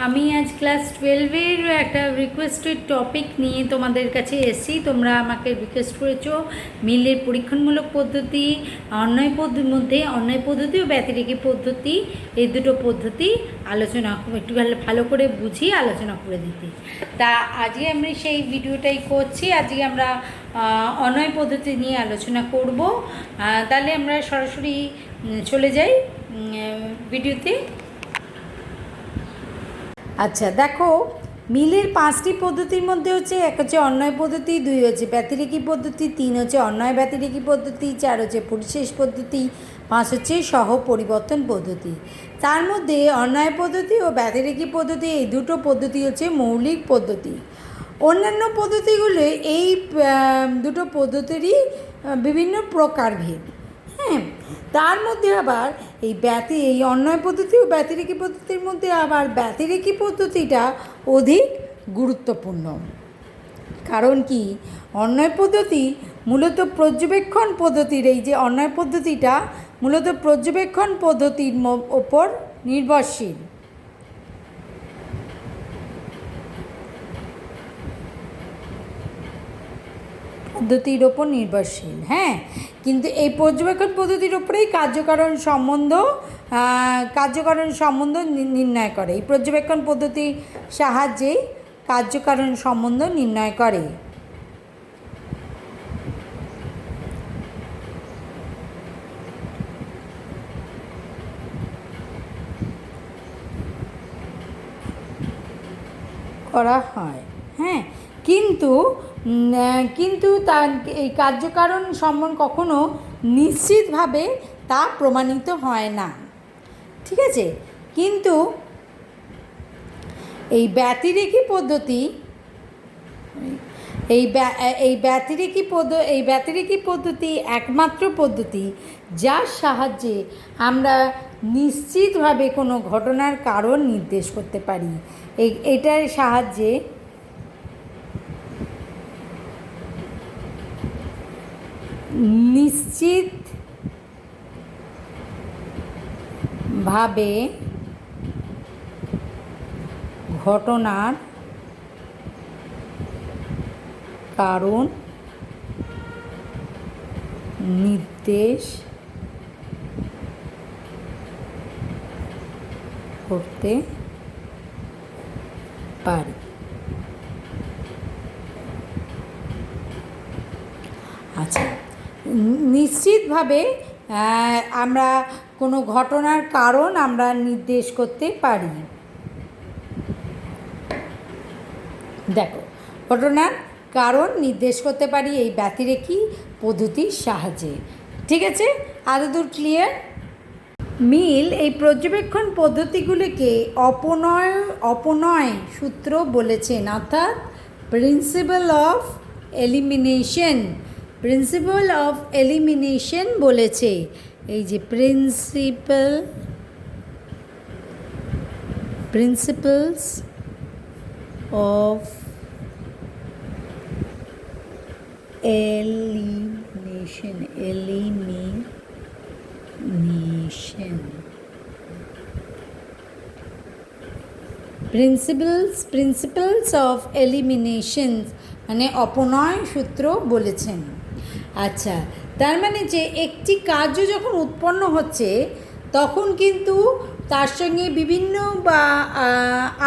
আমি আজ ক্লাস 12-এর একটা রিকোয়েস্টেড টপিক নিয়ে তোমাদের কাছে এসেছি। তোমরা আমাকে রিকোয়েস্ট করেছো মিলের পরীক্ষণমূলক পদ্ধতি, অন্যায় পদ্ধতির মধ্যে অন্যায় পদ্ধতি ও ব্যতিরেকি পদ্ধতি, এই দুটো পদ্ধতি আলোচনা একটু ভালো করে বুঝিয়ে আলোচনা করে দিতে। তা আজকে আমি সেই ভিডিওটাই করছি। আজকে আমরা অন্যায় পদ্ধতি নিয়ে আলোচনা করব। তাহলে আমরা সরাসরি চলে যাই ভিডিওতে। আচ্ছা, দেখো, মিলের 5টি পদ্ধতির মধ্যে হচ্ছে, এক হচ্ছে অন্যায় পদ্ধতি, 2 হচ্ছে ব্যতিরেকি পদ্ধতি, 3 হচ্ছে অন্যায় ব্যতিরেকি পদ্ধতি, 4 হচ্ছে পরিশেষ পদ্ধতি, 5 হচ্ছে সহ পরিবর্তন পদ্ধতি। তার মধ্যে অন্যায় পদ্ধতি ও ব্যতিরেকি পদ্ধতি, এই দুটো পদ্ধতি হচ্ছে মৌলিক পদ্ধতি। অন্যান্য পদ্ধতিগুলো এই দুটো পদ্ধতিরই বিভিন্ন প্রকারভেদ। হ্যাঁ, তার মধ্যে আবার এই অন্যায় পদ্ধতি ও ব্যতিরেকি পদ্ধতির মধ্যে আবার ব্যতিরেকি পদ্ধতিটা অধিক গুরুত্বপূর্ণ। কারণ কি, অন্যায় পদ্ধতি মূলত পর্যবেক্ষণ পদ্ধতির, এই যে অন্যায় পদ্ধতিটা মূলত পর্যবেক্ষণ পদ্ধতির ওপর নির্ভরশীল। পদ্ধতির ওপর নির্ভরশীল। হ্যাঁ, কিন্তু এই পর্যবেক্ষণ পদ্ধতির ওপরেই কার্যকারণ সম্বন্ধ নির্ণয় করে। এই পর্যবেক্ষণ পদ্ধতির সাহায্যে কার্যকারণ সম্বন্ধ নির্ণয় করে। করা হয়। হ্যাঁ, কিন্তু তার এই কার্যকারণ সম্বন্ধ কখনো নিশ্চিতভাবে তা প্রমাণিত হয় না। ঠিক আছে, কিন্তু এই ব্যতিরেকি পদ্ধতি একমাত্র পদ্ধতি যার সাহায্যে আমরা নিশ্চিতভাবে কোনো ঘটনার কারণ নির্দেশ করতে পারি। এটার সাহায্যে নিশ্চিতভাবে ঘটনার কারণ নির্দেশ করতে পারি। আচ্ছা, নিশ্চিতভাবে আমরা কোনো ঘটনার কারণ আমরা নির্দেশ করতে পারি। দেখো, ঘটনার কারণ নির্দেশ করতে পারি এই ব্যতিরেকি পদ্ধতির সাহায্যে। ঠিক আছে, এতদূর ক্লিয়ার? মিল এই পর্যবেক্ষণ পদ্ধতিগুলিকে অপনয় সূত্র বলেছেন, অর্থাৎ প্রিন্সিপাল অফ এলিমিনেশন বলেছে। এই যে principles of elimination principles of elimination মানে অপনয় সূত্র বলেছেন। আচ্ছা, তার মানে যে একটি কার্য যখন উৎপন্ন হচ্ছে তখন কিন্তু তার সঙ্গে বিভিন্ন বা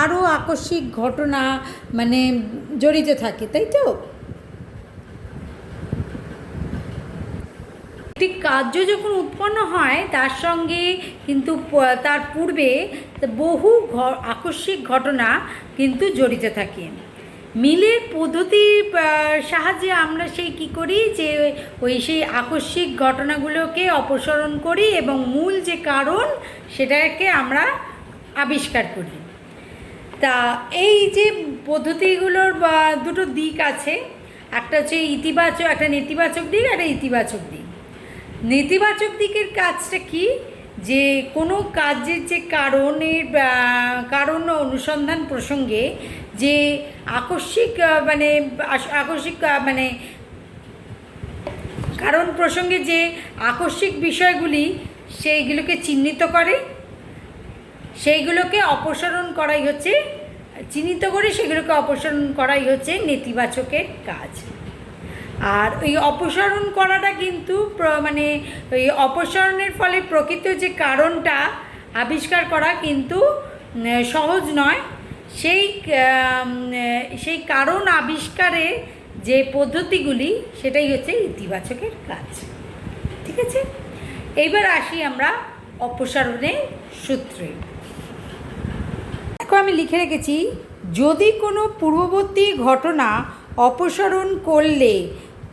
আরও আকস্মিক ঘটনা মানে জড়িত থাকে, তাই তো? একটি কার্য যখন উৎপন্ন হয় তার সঙ্গে কিন্তু তার পূর্বে বহু আকস্মিক ঘটনা কিন্তু জড়িত থাকে। মিলের পদ্ধতির সাহায্যে আমরা সেই কী করি, যে সেই আকস্মিক ঘটনাগুলোকে অপসারণ করি এবং মূল যে কারণ সেটাকে আমরা আবিষ্কার করি। তা এই যে পদ্ধতিগুলোর দুটো দিক আছে, একটা হচ্ছে ইতিবাচক, একটা নেতিবাচক দিক, একটা ইতিবাচক দিক। নেতিবাচক দিকের কাজটা কি, যে কোনো কাজের যে কারণ অনুসন্ধান প্রসঙ্গে যে আকস্মিক কারণ প্রসঙ্গে যে আকস্মিক বিষয়গুলি সেইগুলোকে চিহ্নিত করে সেইগুলোকে অপসারণ করাই হচ্ছে, চিহ্নিত করে সেগুলোকে অপসারণ করাই হচ্ছে নেতিবাচকের কাজ। আর ওই অপসারণ করাটা কিন্তু মানে ওই অপসারণের ফলে প্রকৃত যে কারণটা আবিষ্কার করা কিন্তু সহজ নয়। সেই কারণ আবিষ্কারের যে পদ্ধতিগুলি সেটাই হচ্ছে ইতিবাচকের কাজ। ঠিক আছে, এইবার আসি আমরা অপসারণের সূত্রে। দেখো আমি লিখে রেখেছি, যদি কোনো পূর্ববর্তী ঘটনা অপসারণ করলে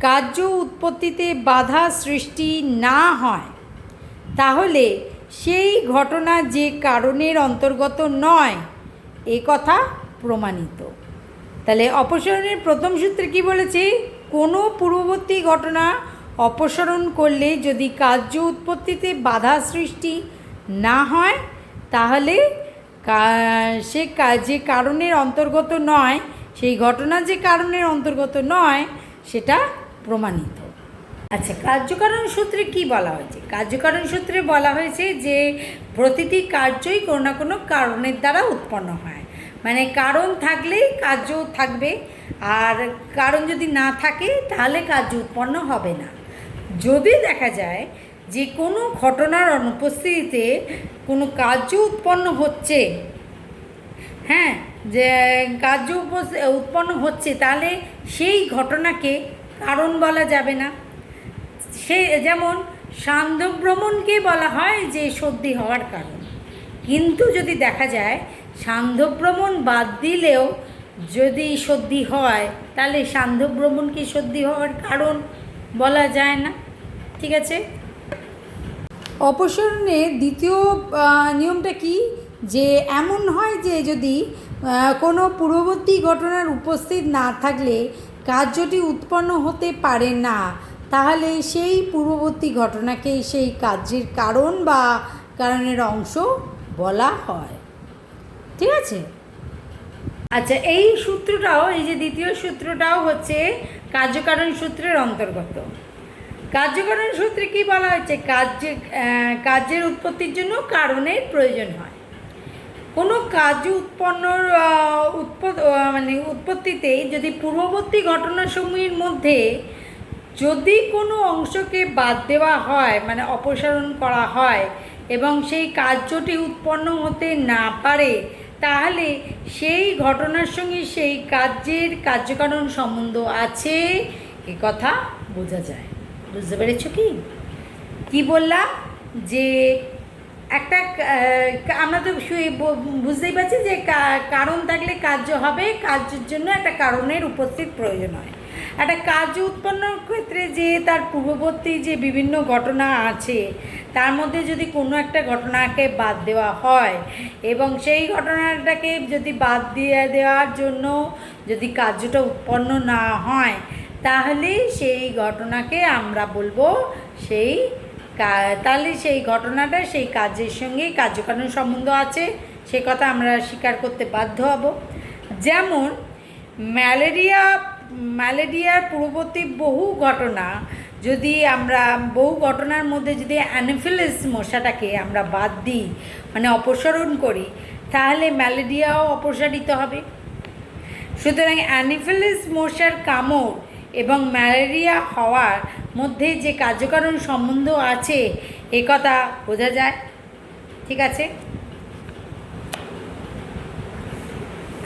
কার্য উৎপত্তিতে বাধা সৃষ্টি না হয় তাহলে সেই ঘটনা যে কারণের অন্তর্গত নয় এ কথা প্রমাণিত। তাহলে অপসারণের প্রথম সূত্রে কি বলেছে, কোনো পূর্ববর্তী ঘটনা অপসারণ করলে যদি কার্য উৎপত্তিতে বাধা সৃষ্টি না হয় তাহলে সে যে কারণের অন্তর্গত নয়, সেই ঘটনা যে কারণের অন্তর্গত নয় সেটা প্রমাণিত। আচ্ছা, কার্যকারণ সূত্রে কি বলা হয়েছে? কার্যকারণ সূত্রে বলা হয়েছে যে প্রতিটি কার্যই কোনো না কোনো কারণের দ্বারা উৎপন্ন হয়, মানে কারণ থাকলেই কার্য থাকবে, আর কারণ যদি না থাকে তাহলে কার্য উৎপন্ন হবে না। যদি দেখা যায় যে কোনো ঘটনার অনুপস্থিতিতে কোনো কার্য উৎপন্ন হচ্ছে, হ্যাঁ, যে কার্য উৎপন্ন হচ্ছে, তাহলে সেই ঘটনাকে কারণ বলা যাবে না। সে যেমন সান্ধ্যভ্রমণকে বলা হয় যে সর্দি হওয়ার কারণ, কিন্তু যদি দেখা যায় সান্ধ্যভ্রমণ বাদ দিলেও যদি সর্দি হয় তাহলে সান্ধ্যভ্রমণকে সর্দি হওয়ার কারণ বলা যায় না। ঠিক আছে, অপসারণের দ্বিতীয় নিয়মটা কি, যে এমন হয় যে যদি কোনো পূর্ববর্তী ঘটনার উপস্থিত না থাকলে কার্যটি উৎপন্ন হতে পারে না, তাহলে সেই পূর্ববর্তী ঘটনাকে সেই কার্যের কারণ বা কারণের অংশ বলা হয়। ঠিক আছে, আচ্ছা, এই সূত্রটাও, এই যে দ্বিতীয় সূত্রটাও হচ্ছে কার্যকারণ সূত্রের অন্তর্গত। কার্যকারণ সূত্রে কি বলা হয়েছে, কার্যের উৎপত্তির জন্য কারণের প্রয়োজন হয়। কোনো কার্য উৎপত্তিতে যদি পূর্ববর্তী ঘটনাসমূহের মধ্যে যদি কোনো অংশকে বাদ দেওয়া হয়, মানে অপসারণ করা হয়, এবং সেই কার্যটি উৎপন্ন হতে না পারে, তাহলে সেই ঘটনার সঙ্গে সেই কার্যের কার্যকারণ সম্বন্ধ আছে এ কথা বোঝা যায়। বুঝতে পেরেছ কি বললাম, যে একটা আমরা তো বুঝতেই পারছি যে কারণ থাকলে কার্য হবে, কার্যের জন্য একটা কারণের উপস্থিত প্রয়োজন হয়। একটা কার্য উৎপন্নের ক্ষেত্রে যে তার পূর্ববর্তী যে বিভিন্ন ঘটনা আছে তার মধ্যে যদি কোনো একটা ঘটনাকে বাদ দেওয়া হয় এবং সেই ঘটনাটাকে যদি বাদ দিয়ে দেওয়ার জন্য যদি কার্যটা উৎপন্ন না হয়, তাহলে সেই ঘটনাকে আমরা বলবো তাহলে সেই ঘটনাটা সেই কাজের সঙ্গে কার্যকারণ সম্বন্ধ আছে, সে কথা আমরা স্বীকার করতে বাধ্য হব। যেমন ম্যালেরিয়ার পূর্ববর্তী বহু ঘটনার মধ্যে যদি অ্যানোফিলিস মশাটাকে আমরা বাদ দিই, মানে অপসারণ করি, তাহলে ম্যালেরিয়াও অপসারিত হবে। সুতরাং অ্যানোফিলিস মশার কামড় এবং ম্যালেরিয়া হওয়ার মধ্যে যে কার্যকারণ সম্বন্ধ আছে এ কথা বোঝা যায়। ঠিক আছে,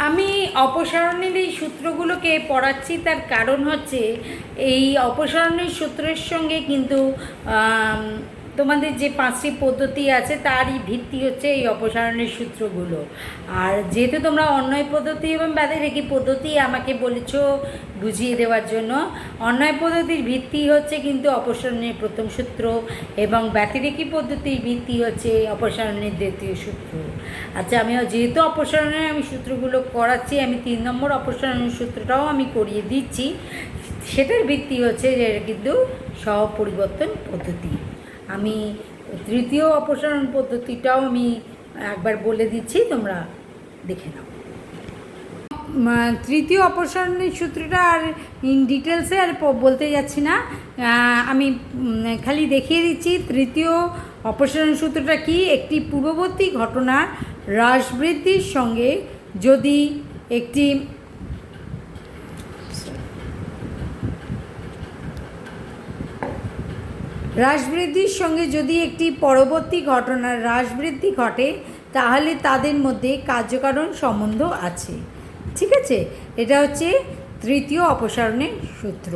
আমি অপসারণের এই সূত্রগুলোকে পড়াচ্ছি, তার কারণ হচ্ছে এই অপসারণের সূত্রের সঙ্গে কিন্তু তোমাদের যে 5টি পদ্ধতি আছে তারই ভিত্তি হচ্ছে এই অপসারণের সূত্রগুলো। আর যেহেতু তোমরা অন্বয় পদ্ধতি এবং ব্যতিরেকি পদ্ধতি আমাকে বলেছ বুঝিয়ে দেওয়ার জন্য, অন্বয় পদ্ধতির ভিত্তি হচ্ছে কিন্তু অপসারণের প্রথম সূত্র এবং ব্যতিরেকি পদ্ধতির ভিত্তি হচ্ছে অপসারণের দ্বিতীয় সূত্র। আচ্ছা, যেহেতু অপসারণের আমি সূত্রগুলো করাচ্ছি, আমি 3 নম্বর অপসারণের সূত্রটাও আমি করিয়ে দিচ্ছি। সেটার ভিত্তি হচ্ছে যে কিন্তু সহপরিবর্তন পদ্ধতি। আমি তৃতীয় অপসারণ পদ্ধতিটাও আমি একবার বলে দিচ্ছি, তোমরা দেখে নাও। তৃতীয় অপসারণের সূত্রটা আর ইন ডিটেলসে আর বলতে যাচ্ছি না, আমি খালি দেখিয়ে দিচ্ছি তৃতীয় অপসারণ সূত্রটা কি। একটি পূর্ববর্তী ঘটনার হ্রাসবৃদ্ধির সঙ্গে যদি একটি হ্রাসবৃদ্ধির সঙ্গে যদি একটি পরবর্তী ঘটনার হ্রাসবৃদ্ধি ঘটে তাহলে তাদের মধ্যে কার্যকারণ সম্বন্ধ আছে। ঠিক আছে, এটা হচ্ছে তৃতীয় অপসারণের সূত্র।